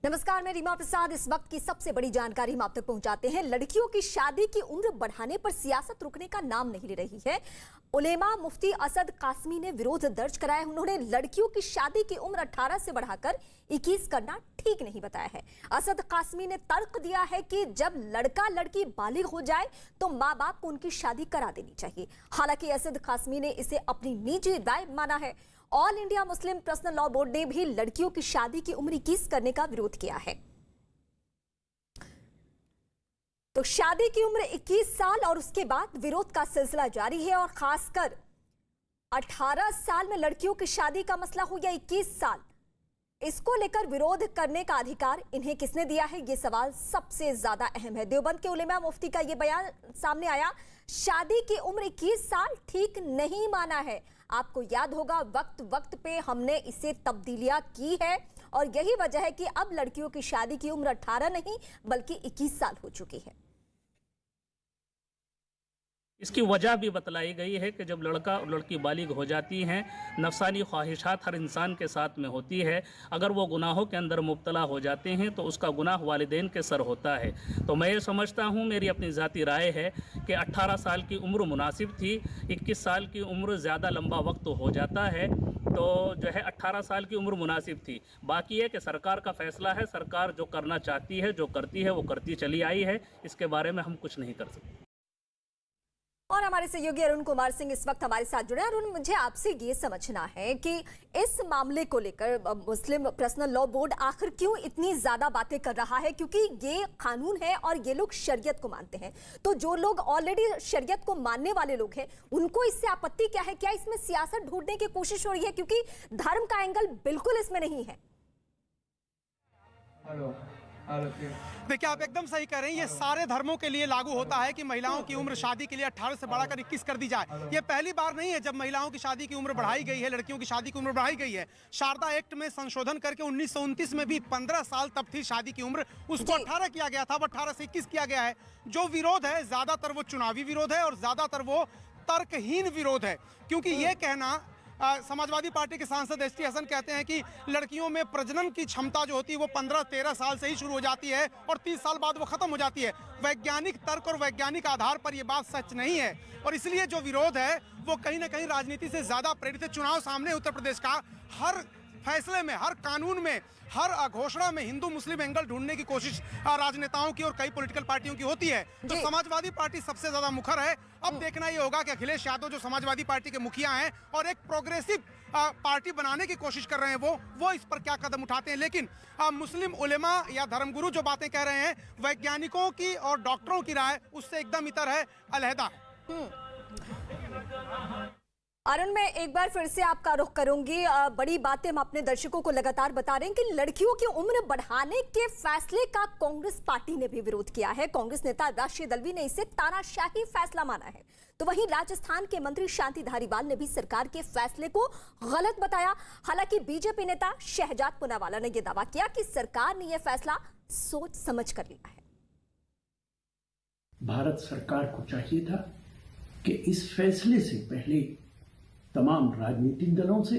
नमस्कार, मैं रीमा प्रसाद। इस वक्त की सबसे बड़ी जानकारी हम आप तक पहुंचाते हैं। लड़कियों की शादी की उम्र बढ़ाने पर सियासत रुकने का नाम नहीं ले रही है। उलेमा मुफ्ती असद कासमी ने विरोध दर्ज कराया। उन्होंने लड़कियों की शादी की उम्र 18 से बढ़ाकर 21 करना ठीक नहीं बताया है। असद कासमी ने तर्क दिया है कि जब लड़का लड़की बालिग हो जाए तो माँ बाप को उनकी शादी करा देनी चाहिए। हालांकि असद कासमी ने इसे अपनी निजी राय माना है। All India Muslim personal law board ने भी लड़कियों की शादी की उम्र 21 करने का विरोध किया है। तो शादी की उम्र 21 साल और उसके बाद विरोध का सिलसिला जारी है। और खासकर 18 साल में लड़कियों की शादी का मसला हो या 21 साल, इसको लेकर विरोध करने का अधिकार इन्हें किसने दिया है, ये सवाल सबसे ज्यादा अहम है। देवबंद के उलेमा मुफ्ती का ये बयान सामने आया। शादी की उम्र 21 साल ठीक नहीं माना है। आपको याद होगा वक्त वक्त पे हमने इसे तब्दीलियां की है और यही वजह है कि अब लड़कियों की शादी की उम्र 18 नहीं बल्कि 21 साल हो चुकी है। इसकी वजह भी बतलाई गई है कि जब लड़का और लड़की बालिग हो जाती हैं, नफसानी ख्वाहिशात हर इंसान के साथ में होती है। अगर वो गुनाहों के अंदर मुब्तला हो जाते हैं तो उसका गुनाह वालिदैन के सर होता है। तो मैं ये समझता हूँ, मेरी अपनी ज़ाती राय है कि 18 साल की उम्र मुनासिब थी। 21 साल की उम्र ज़्यादा लंबा वक्त हो जाता है, तो जो है 18 साल की उम्र मुनासिब थी। बाकी है कि सरकार का फैसला है। सरकार जो करना चाहती है, जो करती है, वो करती चली आई है। इसके बारे में हम कुछ नहीं कर सकते। और हमारे सहयोगी अरुण कुमार सिंह इस वक्त हमारे साथ जुड़े हैं। अरुण, मुझे आपसे ये समझना है कि इस मामले को लेकर मुस्लिम पर्सनल लॉ बोर्ड आखिर क्यों इतनी ज्यादा बातें कर रहा है, क्योंकि ये कानून है और ये लोग शरीयत को मानते हैं। तो जो लोग ऑलरेडी शरीयत को मानने वाले लोग हैं, उनको इससे आपत्ति क्या है? क्या इसमें सियासत ढूंढने की कोशिश हो रही है, क्योंकि धर्म का एंगल बिल्कुल इसमें नहीं है? देखिए, आप एकदम सही कह रहे हैं। ये सारे धर्मों के लिए लागू होता है कि महिलाओं की उम्र शादी के लिए 18 से बढ़ाकर 21 कर दी जाए। ये पहली बार नहीं है जब महिलाओं की शादी की उम्र बढ़ाई गई है, लड़कियों की शादी की उम्र बढ़ाई गई है। शारदा एक्ट में संशोधन करके 1929 में भी 15 साल तब थी शादी की उम्र, उसको 18 किया गया था। अब 18 से 21 किया गया है। जो विरोध है ज्यादातर वो चुनावी विरोध है और ज्यादातर वो तर्कहीन विरोध है, क्योंकि ये कहना समाजवादी पार्टी के सांसद एसटी हसन कहते हैं कि लड़कियों में प्रजनन की क्षमता जो होती है वो 15-13 साल से ही शुरू हो जाती है और 30 साल बाद वो खत्म हो जाती है। वैज्ञानिक तर्क और वैज्ञानिक आधार पर ये बात सच नहीं है और इसलिए जो विरोध है वो कहीं ना कहीं राजनीति से ज्यादा प्रेरित है। चुनाव सामने उत्तर प्रदेश का, हर फैसले में, हर कानून में, हर घोषणा में हिंदू मुस्लिम एंगल ढूंढने की कोशिश राजनेताओं की और कई पॉलिटिकल पार्टियों की होती है। तो समाजवादी पार्टी सबसे ज्यादा मुखर है। अब देखना ये होगा कि अखिलेश यादव जो समाजवादी पार्टी के मुखिया हैं और एक प्रोग्रेसिव पार्टी बनाने की कोशिश कर रहे हैं, वो इस पर क्या कदम उठाते हैं। लेकिन मुस्लिम उलेमा या धर्मगुरु जो बातें कह रहे हैं, वैज्ञानिकों की और डॉक्टरों की राय उससे एकदम इतर है, अलहदा है। अरुण, मैं एक बार फिर से आपका रुख करूंगी। बड़ी बातें हम अपने दर्शकों को लगातार बता रहे हैं कि लड़कियों की उम्र बढ़ाने के फैसले का कांग्रेस पार्टी ने भी विरोध किया है। कांग्रेस नेता राष्ट्रीय दलवी ने इसे तानाशाही फैसला माना है। तो वहीं राजस्थान के मंत्री शांति धारीवाल ने भी सरकार के फैसले को गलत बताया। हालांकि बीजेपी नेता शहजाद पूनावाला ने यह दावा किया कि सरकार ने यह फैसला सोच समझ कर लिया है। भारत सरकार को चाहिए था कि इस फैसले से पहले तमाम राजनीतिक दलों से,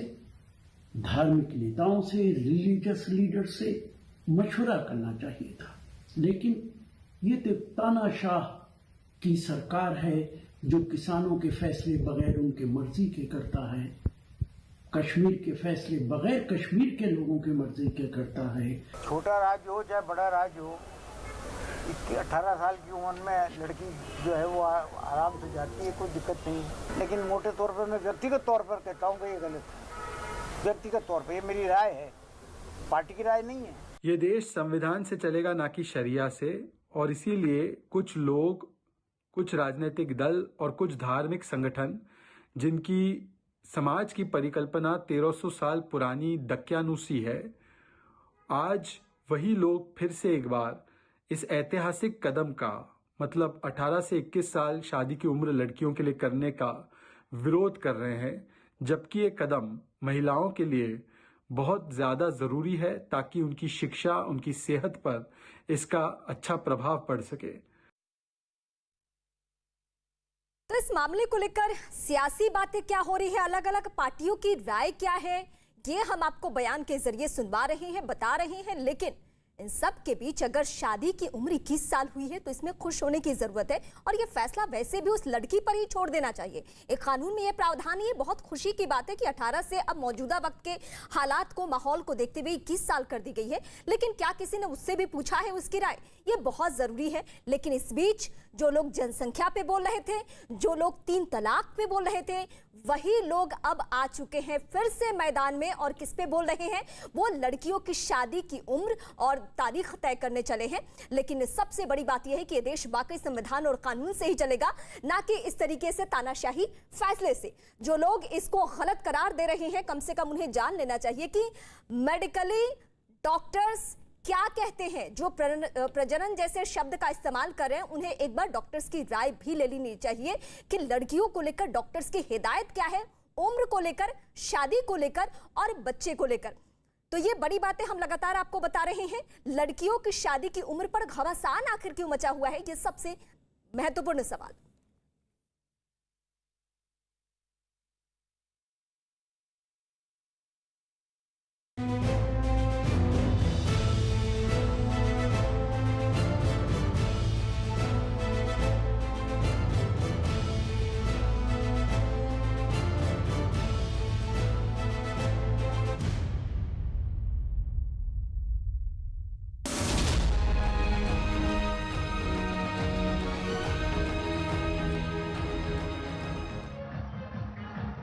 धार्मिक नेताओं से, रिलीजियस लीडर से मशवरा करना चाहिए था। लेकिन ये तो तानाशाह की सरकार है जो किसानों के फैसले बगैर उनके मर्जी के करता है, कश्मीर के फैसले बगैर कश्मीर के लोगों के मर्जी के करता है। छोटा राज्य हो चाहे बड़ा राज्य हो, 18 साल की उम्र में लड़की जो है वो आराम से जाती है, कोई दिक्कत नहीं है। लेकिन मोटे तौर पर मैं व्यक्तिगत तौर पर कहता हूँ कि ये गलत है। व्यक्तिगत तौर पर ये मेरी राय है, पार्टी की राय नहीं है। ये देश संविधान से चलेगा, ना कि शरिया से। और इसीलिए कुछ लोग, कुछ राजनीतिक दल और कुछ धार्मिक संगठन जिनकी समाज की परिकल्पना 1300 साल पुरानी दक्यानुसी है, आज वही लोग फिर से एक बार इस ऐतिहासिक कदम का, मतलब 18 से 21 साल शादी की उम्र लड़कियों के लिए करने का विरोध कर रहे हैं। जबकि ये कदम महिलाओं के लिए बहुत ज़्यादा ज़रूरी है ताकि उनकी शिक्षा, उनकी सेहत पर इसका अच्छा प्रभाव पड़ सके। तो इस मामले को लेकर सियासी बातें क्या हो रही है, अलग अलग पार्टियों की राय क्या है, ये हम आपको बयान के जरिए सुनवा रहे हैं, बता रहे हैं। लेकिन इन सब के बीच अगर शादी की उम्र 21 साल हुई है तो इसमें खुश होने की जरूरत है और ये फैसला वैसे भी उस लड़की पर ही छोड़ देना चाहिए। एक कानून में ये प्रावधान, ये बहुत खुशी की बात है कि 18 से अब मौजूदा वक्त के हालात को, माहौल को देखते हुए 21 साल कर दी गई है। लेकिन क्या किसी ने उससे भी पूछा है उसकी राय? ये बहुत जरूरी है। लेकिन इस बीच जो लोग जनसंख्या पे बोल रहे थे, जो लोग 3 तलाक पे बोल रहे थे, वही लोग अब आ चुके हैं फिर से मैदान में। और किस पे बोल रहे हैं? वो लड़कियों की शादी की उम्र और तारीख तय करने चले हैं। लेकिन सबसे बड़ी बात यह है कि ये देश वाकई संविधान और कानून से ही चलेगा, ना कि इस तरीके से तानाशाही फैसले से। जो लोग इसको गलत करार दे रहे हैं, कम से कम उन्हें जान लेना चाहिए कि मेडिकली डॉक्टर्स क्या कहते हैं। जो प्रजनन जैसे शब्द का इस्तेमाल कर रहे हैं, उन्हें एक बार डॉक्टर्स की राय भी ले लेनी चाहिए कि लड़कियों को लेकर डॉक्टर्स की हिदायत क्या है, उम्र को लेकर, शादी को लेकर और बच्चे को लेकर। तो ये बड़ी बातें हम लगातार आपको बता रहे हैं। लड़कियों की शादी की उम्र पर घमासान आखिर क्यों मचा हुआ है, ये सबसे महत्वपूर्ण सवाल।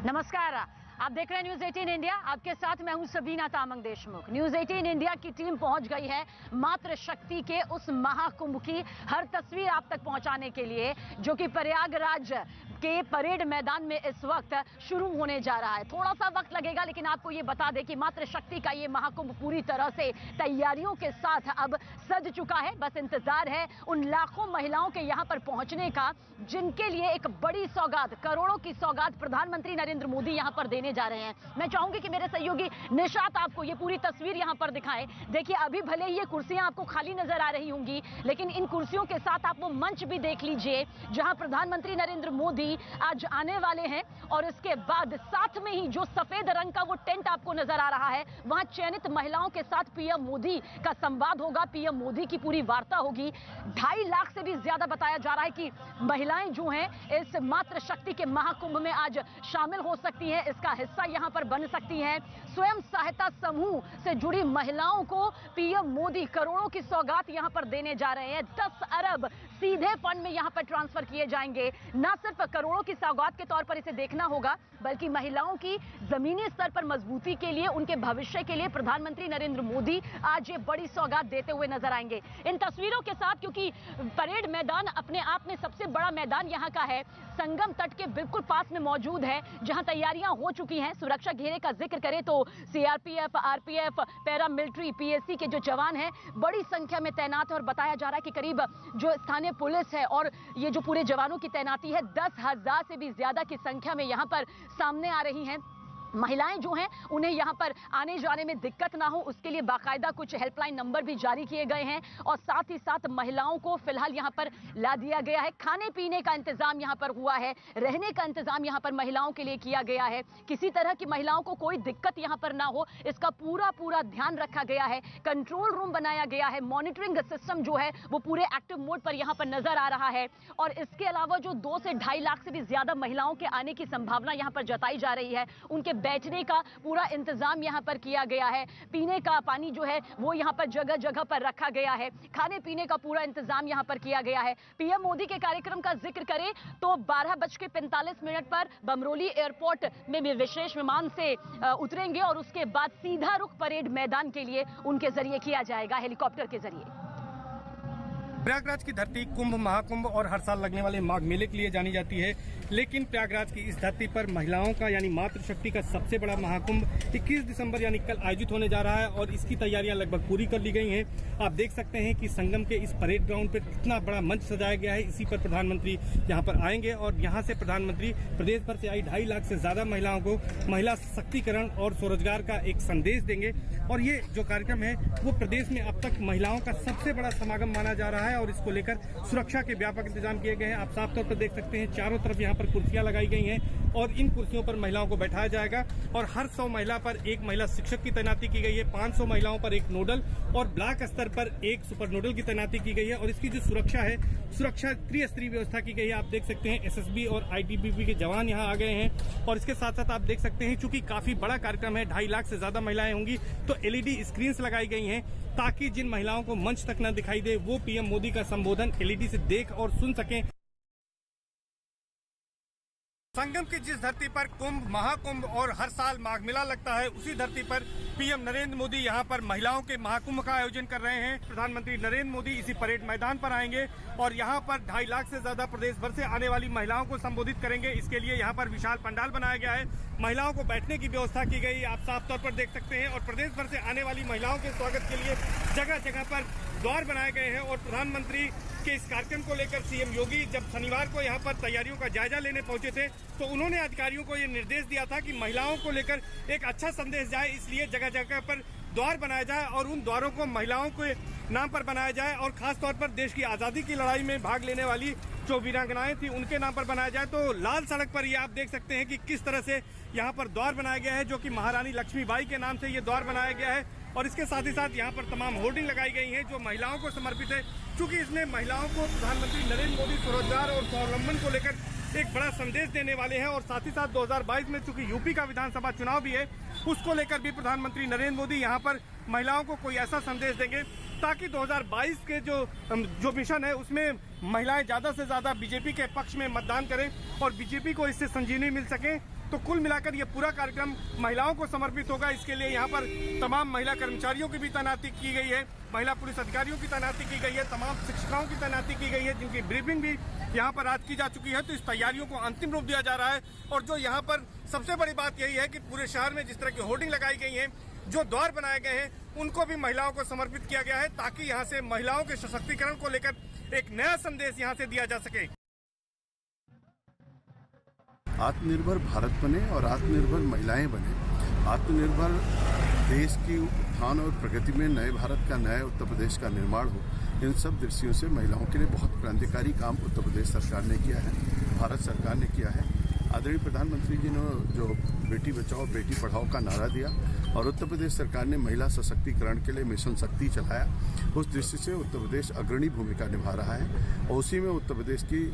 नमस्कार, आप देख रहे हैं न्यूज 18 इंडिया। आपके साथ मैं हूं सबीना तामंग देशमुख। न्यूज 18 इंडिया की टीम पहुंच गई है मातृ शक्ति के उस महाकुंभ की हर तस्वीर आप तक पहुंचाने के लिए, जो कि प्रयागराज के परेड मैदान में इस वक्त शुरू होने जा रहा है। थोड़ा सा वक्त लगेगा, लेकिन आपको ये बता दें कि मातृशक्ति का ये महाकुंभ पूरी तरह से तैयारियों के साथ अब सज चुका है। बस इंतजार है उन लाखों महिलाओं के यहाँ पर पहुंचने का, जिनके लिए एक बड़ी सौगात, करोड़ों की सौगात प्रधानमंत्री नरेंद्र मोदी यहाँ पर देने जा रहे हैं। मैं चाहूंगी कि मेरे सहयोगी निशात आपको ये पूरी तस्वीर यहाँ पर दिखाएं। देखिए, अभी भले ही ये कुर्सियां आपको खाली नजर आ रही होंगी, लेकिन इन कुर्सियों के साथ आप वो मंच भी देख लीजिए जहां प्रधानमंत्री नरेंद्र मोदी आज आने वाले हैं। और इसके बाद साथ में ही जो सफेद रंग का वो टेंट आपको नजर आ रहा है, वहां चयनित महिलाओं के साथ पीएम मोदी का संवाद होगा, पीएम मोदी की पूरी वार्ता होगी। 2.5 लाख से भी ज्यादा बताया जा रहा है कि महिलाएं जो हैं इस मातृशक्ति के महाकुंभ में आज शामिल हो सकती हैं, इसका हिस्सा यहां पर बन सकती हैं। स्वयं सहायता समूह से जुड़ी महिलाओं को पीएम मोदी करोड़ों की सौगात यहां पर देने जा रहे हैं। 10 अरब सीधे फंड में यहां पर ट्रांसफर किए जाएंगे। न सिर्फ करोड़ों की सौगात के तौर पर इसे देखना होगा, बल्कि महिलाओं की जमीनी स्तर पर मजबूती के लिए, उनके भविष्य के लिए प्रधानमंत्री नरेंद्र मोदी आज ये बड़ी सौगात देते हुए नजर आएंगे। इन तस्वीरों के साथ, क्योंकि परेड मैदान अपने आप में सबसे बड़ा मैदान यहाँ का है, संगम तट के बिल्कुल पास में मौजूद है, जहां तैयारियां हो चुकी हैं। सुरक्षा घेरे का जिक्र करें तो सीआरपीएफ, आरपीएफ, पैरामिलिट्री, पीएसी के जो जवान हैं बड़ी संख्या में तैनात है। और बताया जा रहा है कि करीब जो स्थानीय पुलिस है और ये जो पूरे जवानों की तैनाती है, 10,000 से भी ज्यादा की संख्या में यहाँ पर सामने आ रही हैं। महिलाएं जो हैं उन्हें यहाँ पर आने जाने में दिक्कत ना हो, उसके लिए बाकायदा कुछ हेल्पलाइन नंबर भी जारी किए गए हैं। और साथ ही साथ महिलाओं को फिलहाल यहाँ पर ला दिया गया है। खाने पीने का इंतजाम यहाँ पर हुआ है, रहने का इंतजाम यहाँ पर महिलाओं के लिए किया गया है। किसी तरह की महिलाओं को कोई दिक्कत यहाँ पर ना हो, इसका पूरा ध्यान रखा गया है। कंट्रोल रूम बनाया गया है, मॉनिटरिंग सिस्टम जो है वो पूरे एक्टिव मोड पर यहाँ पर नजर आ रहा है। और इसके अलावा जो 2 से 2.5 लाख से भी ज्यादा महिलाओं के आने की संभावना यहाँ पर जताई जा रही है, उनके बैठने का पूरा इंतजाम यहां पर किया गया है। पीने का पानी जो है वो यहां पर जगह जगह पर रखा गया है। खाने पीने का पूरा इंतजाम यहां पर किया गया है। पीएम मोदी के कार्यक्रम का जिक्र करें तो 12:45 पर बमरोली एयरपोर्ट में भी विशेष विमान से उतरेंगे और उसके बाद सीधा रुख परेड मैदान के लिए उनके जरिए किया जाएगा, हेलीकॉप्टर के जरिए। प्रयागराज की धरती कुंभ, महाकुंभ और हर साल लगने वाले माघ मेले के लिए जानी जाती है, लेकिन प्रयागराज की इस धरती पर महिलाओं का यानी मातृशक्ति का सबसे बड़ा महाकुंभ 21 दिसंबर यानी कल आयोजित होने जा रहा है और इसकी तैयारियां लगभग पूरी कर ली गई हैं। आप देख सकते हैं कि संगम के इस परेड ग्राउंड पर कितना बड़ा मंच सजाया गया है। इसी पर प्रधानमंत्री यहाँ पर आएंगे और यहाँ से प्रधानमंत्री प्रदेश भर से आई 2.5 लाख से ज्यादा महिलाओं को महिला सशक्तिकरण और स्वरोजगार का एक संदेश देंगे। और ये जो कार्यक्रम है वो प्रदेश में अब तक महिलाओं का सबसे बड़ा समागम माना जा रहा है है और इसको लेकर सुरक्षा के व्यापक इंतजाम किए गए हैं। आप साफ तौर पर देख सकते हैं चारों तरफ यहाँ पर कुर्सियां लगाई गई हैं और इन कुर्सियों पर महिलाओं को बैठाया जाएगा और हर 100 महिला पर एक महिला शिक्षक की तैनाती की गई है। 500 महिलाओं पर एक नोडल और ब्लॉक स्तर पर एक सुपर नोडल की तैनाती की गई है और इसकी जो सुरक्षा है, सुरक्षा त्रिस्तरीय व्यवस्था की गई है। आप देख सकते हैं एसएसबी और आईटीबीपी के जवान यहाँ आ गए हैं और इसके साथ साथ आप देख सकते हैं चूंकि काफी बड़ा कार्यक्रम है, 2.5 लाख से ज्यादा महिलाएं होंगी, तो एलईडी स्क्रीन लगाई गई हैं ताकि जिन महिलाओं को मंच तक न दिखाई दे वो पीएम मोदी का संबोधन एलईडी से देख और सुन सकें। संगम की जिस धरती पर कुंभ, महाकुंभ और हर साल माघ मेला लगता है, उसी धरती पर पीएम नरेंद्र मोदी यहां पर महिलाओं के महाकुंभ का आयोजन कर रहे हैं। प्रधानमंत्री नरेंद्र मोदी इसी परेड मैदान पर आएंगे और यहां पर 2.5 लाख से ज्यादा प्रदेश भर से आने वाली महिलाओं को संबोधित करेंगे। इसके लिए यहां पर विशाल पंडाल बनाया गया है, महिलाओं को बैठने की व्यवस्था की गई, आप साफ तौर पर देख सकते हैं। और प्रदेश भर से आने वाली महिलाओं के स्वागत के लिए जगह जगह पर द्वार बनाए गए हैं और प्रधानमंत्री के इस कार्यक्रम को लेकर सीएम योगी जब शनिवार को यहां पर तैयारियों का जायजा लेने पहुंचे थे तो उन्होंने अधिकारियों को ये निर्देश दिया था कि महिलाओं को लेकर एक अच्छा संदेश जाए, इसलिए जगह जगह पर द्वार बनाया जाए और उन द्वारों को महिलाओं के नाम पर बनाया जाए और खास तौर पर देश की आज़ादी की लड़ाई में भाग लेने वाली जो वीरांगनाएं थी उनके नाम पर बनाया जाए। तो लाल सड़क पर ये आप देख सकते हैं कि किस तरह से यहाँ पर द्वार बनाया गया है, जो कि महारानी लक्ष्मीबाई के नाम से ये द्वार बनाया गया है और इसके साथ ही साथ यहाँ पर तमाम होर्डिंग लगाई गई हैं जो महिलाओं को समर्पित है, क्योंकि इसमें महिलाओं को प्रधानमंत्री नरेंद्र मोदी स्वरोजगार और स्वावलंबन को लेकर एक बड़ा संदेश देने वाले हैं। और साथ ही साथ 2022 में चूंकि यूपी का विधानसभा चुनाव भी है, उसको लेकर भी प्रधानमंत्री नरेंद्र मोदी यहाँ पर महिलाओं को कोई ऐसा संदेश देंगे ताकि 2022 के जो मिशन है उसमें महिलाएं ज्यादा से ज्यादा बीजेपी के पक्ष में मतदान करें और बीजेपी को इससे संजीवनी मिल सके। तो कुल मिलाकर ये पूरा कार्यक्रम महिलाओं को समर्पित होगा। इसके लिए यहाँ पर तमाम महिला कर्मचारियों की भी तैनाती की गई है, महिला पुलिस अधिकारियों की तैनाती की गई है, तमाम शिक्षिकाओं की तैनाती की गई है, जिनकी ब्रीफिंग भी यहाँ पर आज की जा चुकी है। तो इस तैयारियों को अंतिम रूप दिया जा रहा है और जो यहाँ पर सबसे बड़ी बात यही है कि पूरे शहर में जिस तरह की होर्डिंग लगाई गई है, जो द्वार बनाए गए हैं, उनको भी महिलाओं को समर्पित किया गया है ताकि यहाँ से महिलाओं के सशक्तिकरण को लेकर एक नया संदेश यहाँ से दिया जा सके। आत्मनिर्भर भारत बने और आत्मनिर्भर महिलाएं बने। आत्मनिर्भर देश की उत्थान और प्रगति में नए भारत का, नए उत्तर प्रदेश का निर्माण हो, इन सब दृष्टियों से महिलाओं के लिए बहुत क्रांतिकारी काम उत्तर प्रदेश सरकार ने किया है, भारत सरकार ने किया है। आदरणीय प्रधानमंत्री जी ने जो बेटी बचाओ बेटी पढ़ाओ का नारा दिया और उत्तर प्रदेश सरकार ने महिला सशक्तिकरण के लिए मिशन शक्ति चलाया, उस दृष्टि से उत्तर प्रदेश अग्रणी भूमिका निभा रहा है और उसी में उत्तर प्रदेश की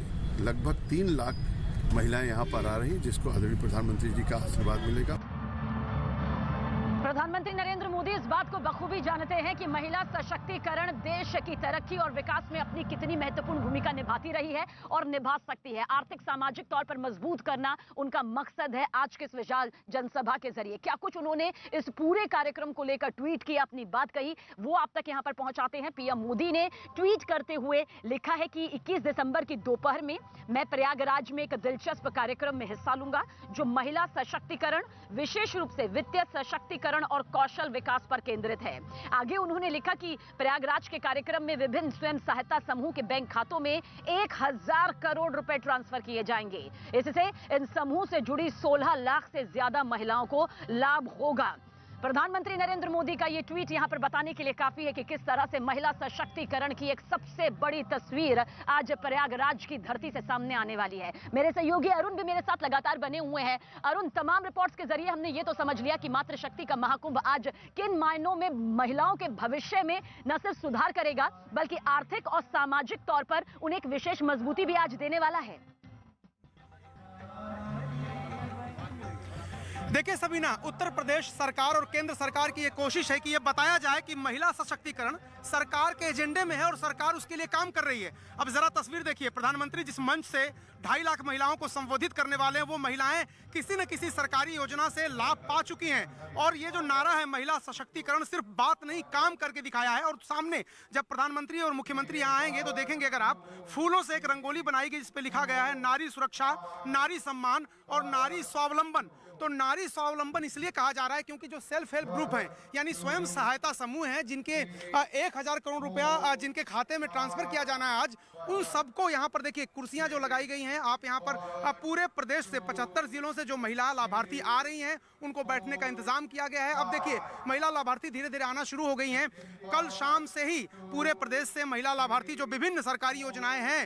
लगभग 3 लाख महिलाएं यहाँ पर आ रही, जिसको आदरणीय प्रधानमंत्री जी का आशीर्वाद मिलेगा। प्रधानमंत्री नरेंद्र मोदी इस बात को बखूबी जानते हैं कि महिला सशक्तिकरण देश की तरक्की और विकास में अपनी कितनी महत्वपूर्ण भूमिका निभाती रही है और निभा सकती है। आर्थिक सामाजिक तौर पर मजबूत करना उनका मकसद है आज के इस विशाल जनसभा के जरिए। क्या कुछ उन्होंने इस पूरे कार्यक्रम को लेकर ट्वीट किया, अपनी बात कही, वो आप तक यहाँ पर पहुंचाते हैं। पीएम मोदी ने ट्वीट करते हुए लिखा है कि 21 दिसंबर की दोपहर में मैं प्रयागराज में एक दिलचस्प कार्यक्रम में हिस्सा लूंगा जो महिला सशक्तिकरण, विशेष रूप से वित्तीय सशक्तिकरण और कौशल विकास पर केंद्रित है। आगे उन्होंने लिखा कि प्रयागराज के कार्यक्रम में विभिन्न स्वयं सहायता समूह के बैंक खातों में 1000 करोड़ रुपए ट्रांसफर किए जाएंगे। इससे इन समूह से जुड़ी 16 लाख से ज्यादा महिलाओं को लाभ होगा। प्रधानमंत्री नरेंद्र मोदी का ये ट्वीट यहां पर बताने के लिए काफी है कि किस तरह से महिला सशक्तिकरण की एक सबसे बड़ी तस्वीर आज प्रयागराज की धरती से सामने आने वाली है। मेरे सहयोगी अरुण भी मेरे साथ लगातार बने हुए हैं। अरुण, तमाम रिपोर्ट्स के जरिए हमने ये तो समझ लिया कि मातृशक्ति का महाकुंभ आज किन मायनों में महिलाओं के भविष्य में न सिर्फ सुधार करेगा बल्कि आर्थिक और सामाजिक तौर पर उन्हें एक विशेष मजबूती भी आज देने वाला है। देखिए सबीना, उत्तर प्रदेश सरकार और केंद्र सरकार की ये कोशिश है कि ये बताया जाए कि महिला सशक्तिकरण सरकार के एजेंडे में है और सरकार उसके लिए काम कर रही है। अब जरा तस्वीर देखिए, प्रधानमंत्री जिस मंच से 2.5 लाख महिलाओं को संबोधित करने वाले हैं वो महिलाएं किसी न किसी सरकारी योजना से लाभ पा चुकी हैं और ये जो नारा है महिला सशक्तिकरण सिर्फ बात नहीं काम करके दिखाया है। और सामने जब प्रधानमंत्री और मुख्यमंत्री यहाँ आएंगे तो देखेंगे अगर आप, फूलों से एक रंगोली बनाई गई जिस पे लिखा गया है नारी सुरक्षा, नारी सम्मान और नारी स्वावलंबन। तो नारी स्वावलंबन इसलिए कहा जा रहा है क्योंकि जो सेल्फ हेल्प ग्रुप है यानी स्वयं सहायता समूह हैं जिनके 1,000 करोड़ रुपया जिनके खाते में ट्रांसफर किया जाना है आज, उन सबको यहाँ पर देखिए कुर्सियां जो लगाई गई हैं, आप यहाँ पर पूरे प्रदेश से 75 जिलों से जो महिला लाभार्थी आ रही हैं उनको बैठने का इंतजाम किया गया है। अब देखिए महिला लाभार्थी धीरे धीरे आना शुरू हो गई हैं। कल शाम से ही पूरे प्रदेश से महिला लाभार्थी जो विभिन्न सरकारी योजनाएं हैं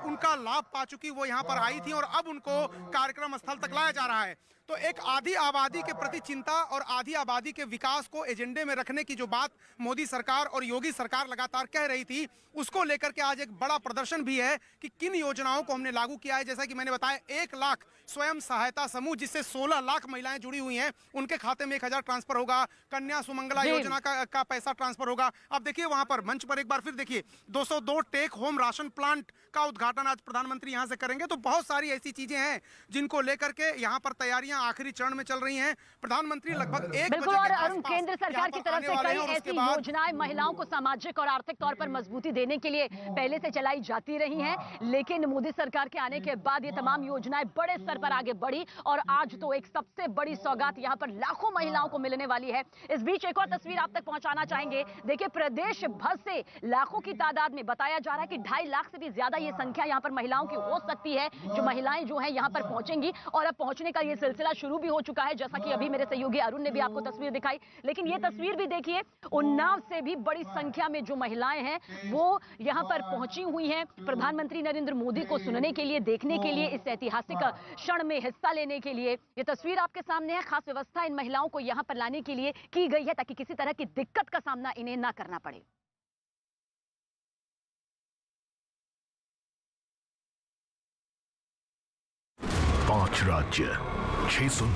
उनका लाभ पा चुकी वो यहाँ पर आई थी और अब उनको कार्यक्रम स्थल तक लाया जा रहा है। तो एक आधी आबादी के प्रति चिंता और आधी आबादी के विकास को एजेंडे में रखने की जो बात मोदी सरकार और योगी सरकार लगातार कह रही थी, उसको लेकर के आज एक बड़ा प्रदर्शन भी है कि किन योजनाओं को हमने लागू किया है। जैसा कि मैंने बताया 1 लाख स्वयं सहायता समूह जिससे 16 लाख महिलाएं जुड़ी हुई हैं, उनके खाते में 1,000 ट्रांसफर होगा। कन्या सुमंगला योजना का पैसा ट्रांसफर होगा। अब देखिए वहां पर मंच पर एक बार फिर देखिए 202 टेक होम राशन प्लांट का उद्घाटन आज प्रधानमंत्री यहां से करेंगे। तो बहुत सारी ऐसी चीजें हैं जिनको लेकर के यहाँ पर तैयारियां आखिरी चरण में चल रही हैं। प्रधानमंत्री लगभग 1 बिल्कुल। और अरुण, केंद्र सरकार की तरफ से कई ऐसी योजनाएं महिलाओं को सामाजिक और आर्थिक तौर पर मजबूती देने के लिए पहले से चलाई जाती रही हैं, लेकिन मोदी सरकार के आने के बाद ये तमाम योजनाएं बड़े स्तर पर आगे बढ़ी और आज तो एक सबसे बड़ी सौगात यहां पर लाखों महिलाओं को मिलने वाली है। इस बीच एक और तस्वीर आप तक पहुंचाना चाहेंगे। देखिए प्रदेश भर से लाखों की तादाद में बताया जा रहा है कि 2.5 लाख से भी ज्यादा ये संख्या यहां पर महिलाओं की हो सकती है जो महिलाएं जो है यहां पर पहुंचेंगी और अब पहुंचने का ये सिलसिला शुरू भी हो चुका है, जैसा कि अभी मेरे सहयोगी अरुण ने भी आपको तस्वीर दिखाई। लेकिन ये तस्वीर भी देखिए, उन्नाव से भी बड़ी संख्या में जो महिलाएं हैं वो यहां पर पहुंची हुई हैं प्रधानमंत्री नरेंद्र मोदी को सुनने के लिए, देखने के लिए, इस ऐतिहासिक क्षण में हिस्सा लेने के लिए। ये तस्वीर आपके सामने है। खास व्यवस्था इन महिलाओं को यहां पर लाने के लिए की गई है ताकि किसी तरह की दिक्कत का सामना इन्हें ना करना पड़े। 5 राज्य 600